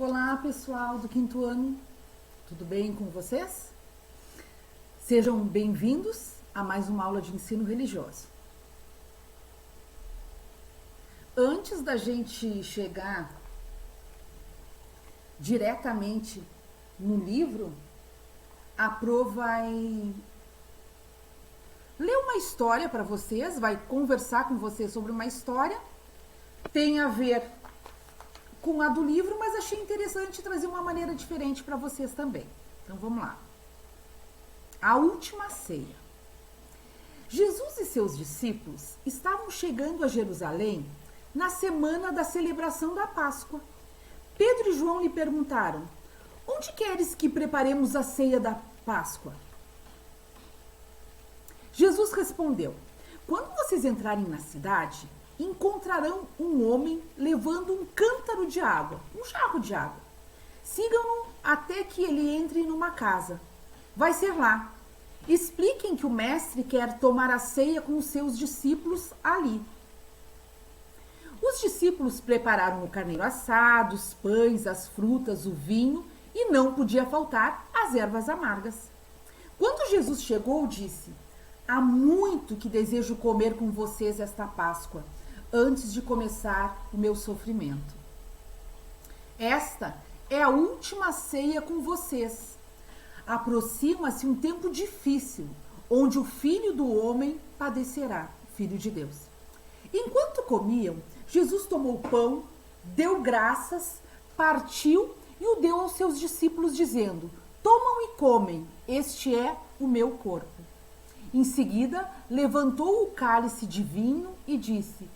Olá, pessoal do quinto ano, tudo bem com vocês? Sejam bem-vindos a mais uma aula de ensino religioso. Antes da gente chegar diretamente no livro, a Pro vai ler uma história para vocês, vai conversar com vocês sobre uma história, tem a ver com a do livro, mas achei interessante trazer uma maneira diferente para vocês também. Então vamos lá. A última ceia. Jesus e seus discípulos estavam chegando a Jerusalém na semana da celebração da Páscoa. Pedro e João lhe perguntaram: onde queres que preparemos a ceia da Páscoa? Jesus respondeu: quando vocês entrarem na cidade, encontrarão um homem levando um cântaro de água, um jarro de água. Sigam-no até que ele entre numa casa. Vai ser lá. Expliquem que o mestre quer tomar a ceia com os seus discípulos ali. Os discípulos prepararam o carneiro assado, os pães, as frutas, o vinho e não podia faltar as ervas amargas. Quando Jesus chegou, disse: há muito que desejo comer com vocês esta Páscoa, antes de começar o meu sofrimento. Esta é a última ceia com vocês. Aproxima-se um tempo difícil, onde o Filho do Homem padecerá, Filho de Deus. Enquanto comiam, Jesus tomou o pão, deu graças, partiu e o deu aos seus discípulos, dizendo: tomam e comem, este é o meu corpo. Em seguida, levantou o cálice de vinho e disse: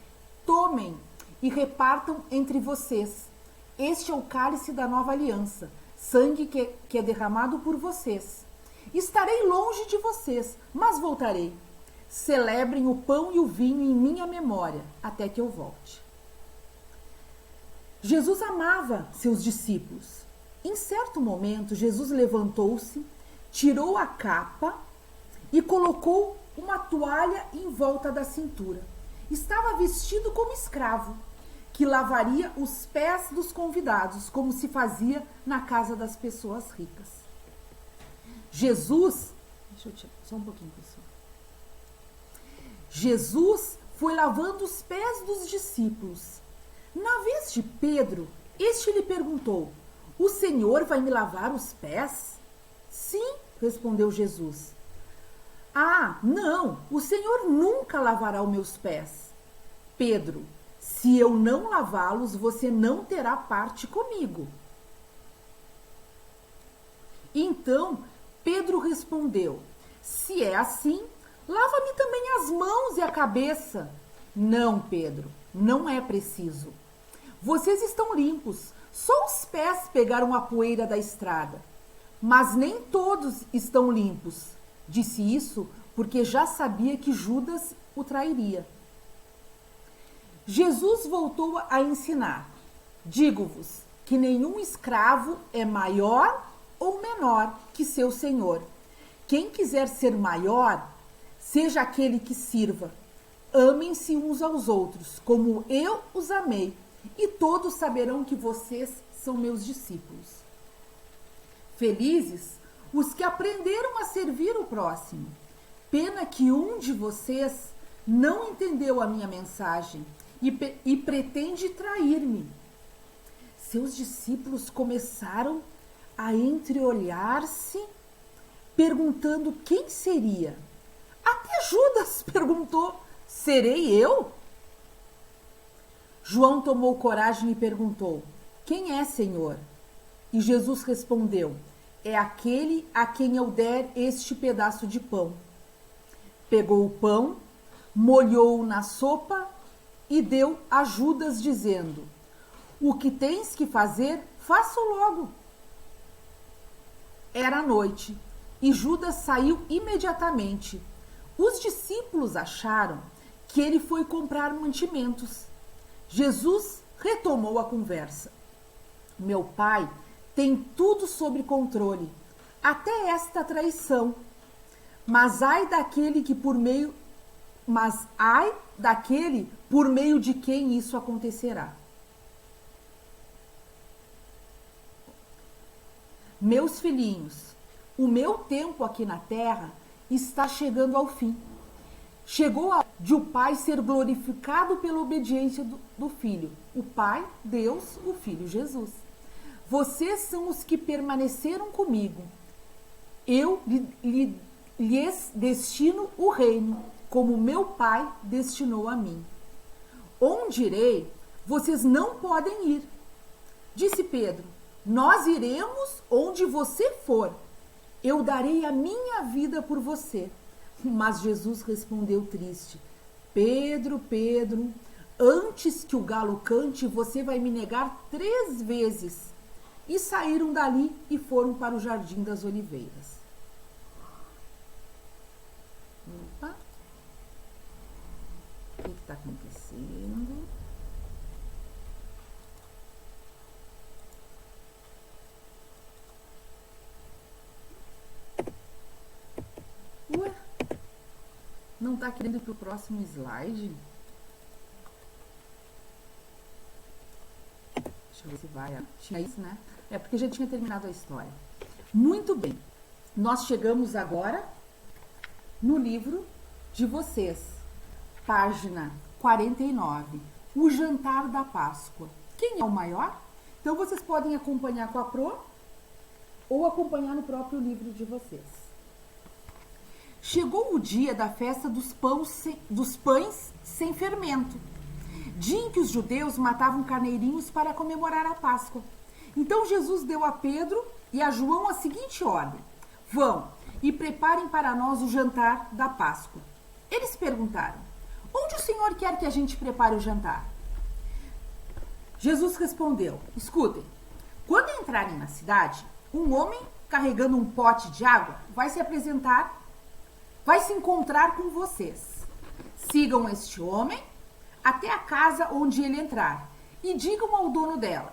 tomem e repartam entre vocês. Este é o cálice da nova aliança, sangue que é derramado por vocês. Estarei longe de vocês, mas voltarei. Celebrem o pão e o vinho em minha memória, até que eu volte. Jesus amava seus discípulos. Em certo momento, Jesus levantou-se, tirou a capa e colocou uma toalha em volta da cintura. Estava vestido como escravo, que lavaria os pés dos convidados, como se fazia na casa das pessoas ricas. Jesus, deixa eu tirar só um pouquinho, pessoal. Jesus foi lavando os pés dos discípulos. Na vez de Pedro, este lhe perguntou: o Senhor vai me lavar os pés? Sim, respondeu Jesus. Ah, não, o Senhor nunca lavará os meus pés. Pedro: se eu não lavá-los, você não terá parte comigo. Então Pedro respondeu: se é assim, lava-me também as mãos e a cabeça. Não, Pedro, não é preciso. Vocês estão limpos, só os pés pegaram a poeira da estrada. Mas nem todos estão limpos. Disse isso porque já sabia que Judas o trairia. Jesus voltou a ensinar: digo-vos que nenhum escravo é maior ou menor que seu senhor. Quem quiser ser maior, seja aquele que sirva. Amem-se uns aos outros, como eu os amei, e todos saberão que vocês são meus discípulos. Felizes os que aprenderam a servir o próximo. Pena que um de vocês não entendeu a minha mensagem e pretende trair-me. Seus discípulos começaram a entreolhar-se, perguntando quem seria. Até Judas perguntou: serei eu? João tomou coragem e perguntou: quem é, Senhor? E Jesus respondeu: é aquele a quem eu der este pedaço de pão. Pegou o pão, molhou-o na sopa e deu a Judas, dizendo: o que tens que fazer, faça logo. Era noite e Judas saiu imediatamente. Os discípulos acharam que ele foi comprar mantimentos. Jesus retomou a conversa: meu pai tem tudo sob controle, até esta traição. Mas ai daquele por meio de quem isso acontecerá. Meus filhinhos, o meu tempo aqui na terra está chegando ao fim. Chegou a hora de o Pai ser glorificado pela obediência do Filho. O Pai, Deus, o Filho, Jesus. Vocês são os que permaneceram comigo. Eu lhes destino o reino, como meu Pai destinou a mim. Onde irei, vocês não podem ir. Disse Pedro, nós iremos onde você for. Eu darei a minha vida por você. Mas Jesus respondeu triste, Pedro, Pedro, antes que o galo cante, você vai me negar 3 vezes. E saíram dali e foram para o Jardim das Oliveiras. Opa. O que está acontecendo? Ué? Não está querendo ir para o próximo slide? Deixa eu ver se vai. Tinha isso, né? É porque já tinha terminado a história. Muito bem. Nós chegamos agora no livro de vocês. Página 49. O jantar da Páscoa. Quem é o maior? Então, vocês podem acompanhar com a Pro ou acompanhar no próprio livro de vocês. Chegou o dia da festa dos pães sem fermento, dia em que os judeus matavam carneirinhos para comemorar a Páscoa. Então Jesus deu a Pedro e a João a seguinte ordem: vão e preparem para nós o jantar da Páscoa. Eles perguntaram: onde o Senhor quer que a gente prepare o jantar? Jesus respondeu: escutem, quando entrarem na cidade, um homem carregando um pote de água vai se encontrar com vocês. Sigam este homem até a casa onde ele entrar e digam ao dono dela: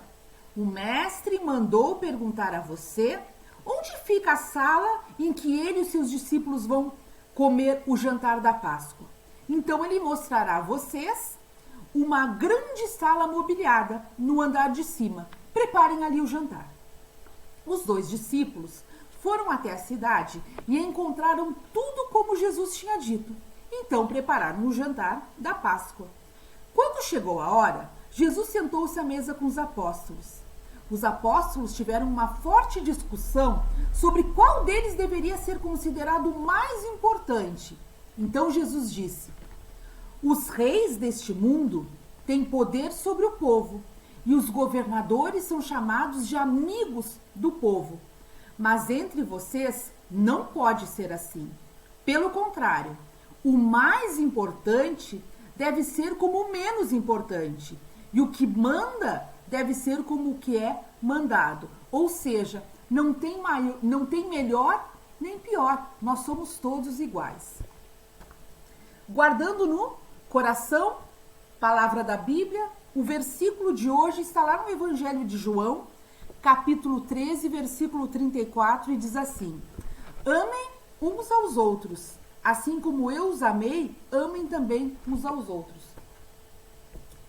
o mestre mandou perguntar a você onde fica a sala em que ele e seus discípulos vão comer o jantar da Páscoa. Então ele mostrará a vocês uma grande sala mobiliada no andar de cima. Preparem ali o jantar. Os 2 discípulos foram até a cidade e encontraram tudo como Jesus tinha dito. Então prepararam o jantar da Páscoa. Quando chegou a hora, Jesus sentou-se à mesa com os apóstolos. Os apóstolos tiveram uma forte discussão sobre qual deles deveria ser considerado o mais importante. Então Jesus disse: os reis deste mundo têm poder sobre o povo, e os governadores são chamados de amigos do povo. Mas entre vocês não pode ser assim. Pelo contrário, o mais importante deve ser como o menos importante, e o que manda deve ser como o que é mandado. Ou seja, não tem melhor nem pior, nós somos todos iguais. Guardando no coração, palavra da Bíblia, o versículo de hoje está lá no Evangelho de João, capítulo 13, versículo 34, e diz assim: amem uns aos outros, assim como eu os amei, amem também uns aos outros.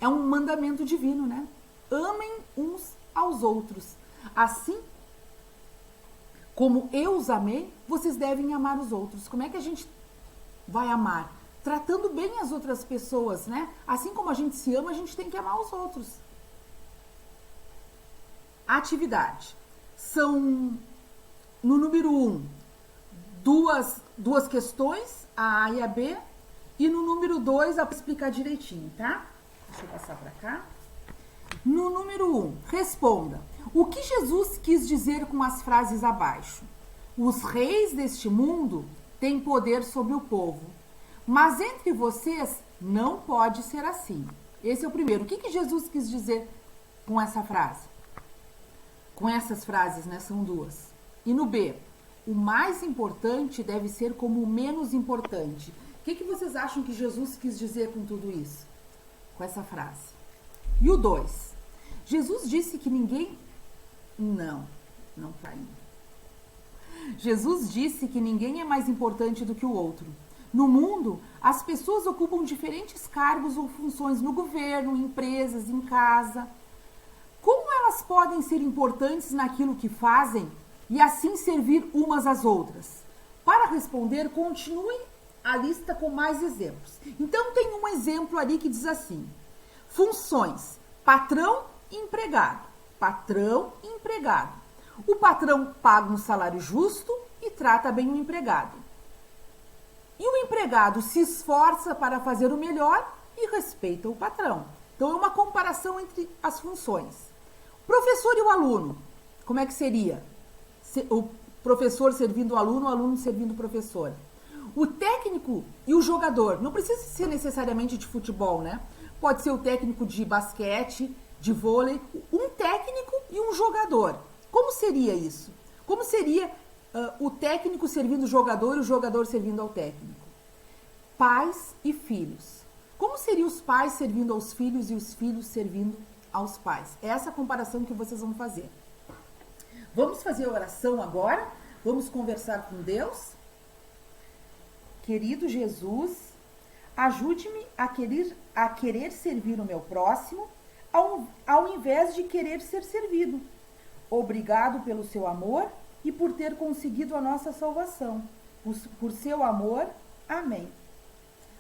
É um mandamento divino, né? Amem uns aos outros. Assim como eu os amei, vocês devem amar os outros. Como é que a gente vai amar? Tratando bem as outras pessoas, né? Assim como a gente se ama, a gente tem que amar os outros. Atividade. São, no número 1, duas questões, a A e a B. E no número 2, eu vou explicar direitinho, tá? Deixa eu passar para cá. No número 1, responda: o que Jesus quis dizer com as frases abaixo? Os reis deste mundo têm poder sobre o povo, mas entre vocês não pode ser assim. Esse é o primeiro. O que Jesus quis dizer com essa frase? Com essas frases, né? São 2. E no B, o mais importante deve ser como o menos importante. O que vocês acham que Jesus quis dizer com tudo isso? Com essa frase. E o 2, Jesus disse que ninguém... Não tá indo. Jesus disse que ninguém é mais importante do que o outro. No mundo, as pessoas ocupam diferentes cargos ou funções no governo, em empresas, em casa. Como elas podem ser importantes naquilo que fazem e assim servir umas às outras? Para responder, continue a lista com mais exemplos. Então, tem um exemplo ali que diz assim: funções, patrão e empregado. Patrão e empregado. O patrão paga um salário justo e trata bem o empregado. E o empregado se esforça para fazer o melhor e respeita o patrão. Então, é uma comparação entre as funções. Professor e o aluno, como é que seria? O professor servindo o aluno servindo o professor. O técnico e o jogador, não precisa ser necessariamente de futebol, né? Pode ser o técnico de basquete, de vôlei, um técnico e um jogador. Como seria isso? Como seria o técnico servindo o jogador e o jogador servindo ao técnico? Pais e filhos. Como seriam os pais servindo aos filhos e os filhos servindo aos pais? É essa comparação que vocês vão fazer. Vamos fazer a oração agora? Vamos conversar com Deus? Querido Jesus, ajude-me a querer servir o meu próximo ao invés de querer ser servido. Obrigado pelo seu amor e por ter conseguido a nossa salvação. Por seu amor, amém.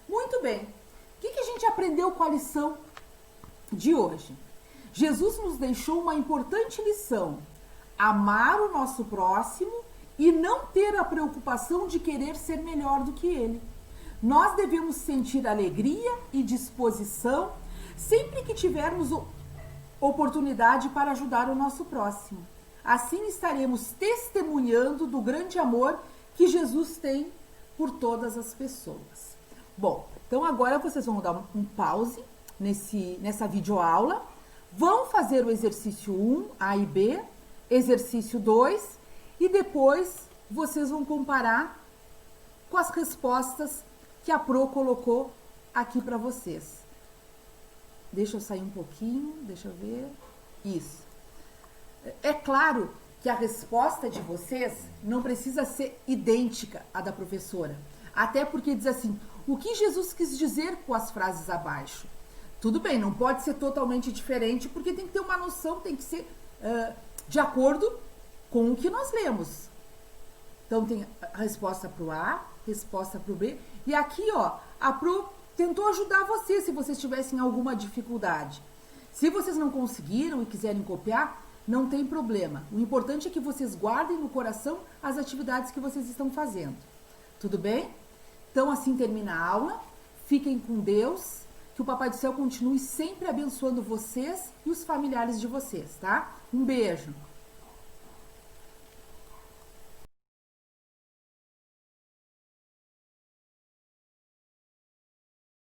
Muito bem. O que a gente aprendeu com a lição de hoje? Jesus nos deixou uma importante lição: amar o nosso próximo e não ter a preocupação de querer ser melhor do que ele. Nós devemos sentir alegria e disposição sempre que tivermos oportunidade para ajudar o nosso próximo. Assim estaremos testemunhando do grande amor que Jesus tem por todas as pessoas. Bom, então agora vocês vão dar um pause nessa videoaula, vão fazer o exercício 1, A e B, exercício 2, e depois vocês vão comparar com as respostas que a Pro colocou aqui para vocês. Deixa eu sair um pouquinho, deixa eu ver. Isso. É claro que a resposta de vocês não precisa ser idêntica à da professora. Até porque diz assim: o que Jesus quis dizer com as frases abaixo? Tudo bem, não pode ser totalmente diferente, porque tem que ter uma noção, tem que ser de acordo com o que nós lemos. Então, tem a resposta para o A, resposta para o B. E aqui, ó, a Pro tentou ajudar vocês se vocês tivessem alguma dificuldade. Se vocês não conseguiram e quiserem copiar, não tem problema. O importante é que vocês guardem no coração as atividades que vocês estão fazendo. Tudo bem? Então, assim termina a aula. Fiquem com Deus. Que o Papai do Céu continue sempre abençoando vocês e os familiares de vocês, tá? Um beijo!